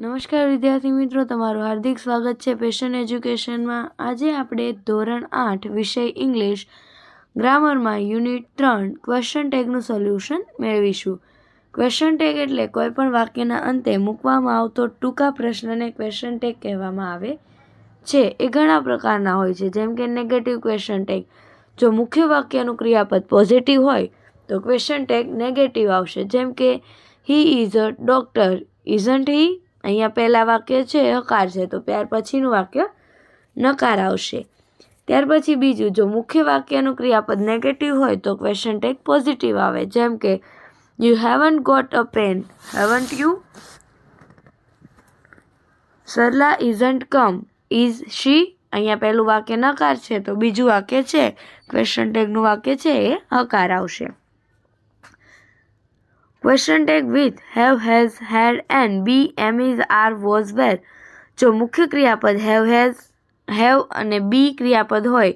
નમસ્કાર વિદ્યાર્થી મિત્રો, તમારું હાર્દિક સ્વાગત છે પેશન એજ્યુકેશનમાં। આજે આપણે ધોરણ 8 વિષય ઇંગ્લિશ ગ્રામરમાં યુનિટ 3 ક્વેશ્ચન ટેગનું સોલ્યુશન મેળવીશું। ક્વેશ્ચન ટેગ એટલે કોઈપણ વાક્યના અંતે મૂકવામાં આવતો ટૂંકા પ્રશ્નને ક્વેશ્ચન ટેગ કહેવામાં આવે છે। એ ઘણા પ્રકારના હોય છે, જેમ કે નેગેટિવ ક્વેશ્ચન ટેગ। જો મુખ્ય વાક્યનું ક્રિયાપદ પોઝિટિવ હોય તો ક્વેશ્ચન ટેગ નેગેટિવ આવશે, જેમ કે he is a doctor, isn't he. અહીંયા પહેલા વાક્ય છે હકાર છે, તો ત્યાર પછીનું વાક્ય નકાર આવશે। ત્યાર પછી બીજું, જો મુખ્ય વાક્યનું ક્રિયાપદ નેગેટિવ હોય તો ક્વેશ્ચન ટેગ પોઝિટિવ આવે, જેમ કે you haven't got a pen, haven't you. Sarla isn't come, is she. અહીંયા પહેલું વાક્ય નકાર છે, તો બીજું વાક્ય છે ક્વેશ્ચન ટેગનું વાક્ય છે એ હકાર આવશે। Question tag with have, has, had and be, am, is, are, was, were. જો મુખ્ય ક્રિયાપદ હેવ, હેઝ, હેવ અને બી ક્રિયાપદ હોય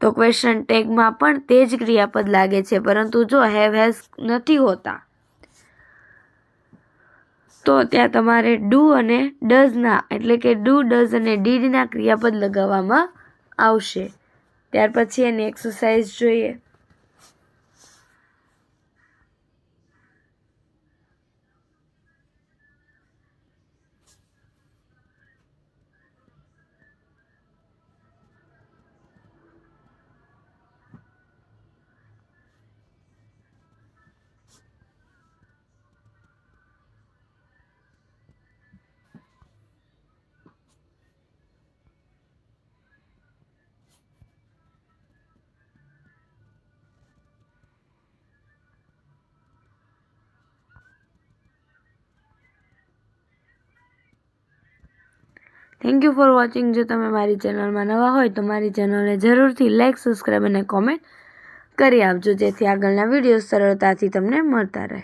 તો ક્વેશ્ચન ટેગમાં પણ તે જ ક્રિયાપદ લાગે છે, પરંતુ જો હેવ, હેઝ નથી હોતા તો ત્યાં તમારે ડુ અને ડઝના એટલે કે ડુ, ડઝ અને ડીડના ક્રિયાપદ લગાવવામાં આવશે। ત્યાર પછી એની એક્સરસાઇઝ જોઈએ। Thank you for watching. જો તમે મારી ચેનલમાં નવા હોય તો મારી ચેનલને જરૂરથી લાઇક, સબસ્ક્રાઈબ અને કોમેન્ટ કરી આપજો, જેથી આગળના વિડીયો સરળતાથી તમને મળતા રહે।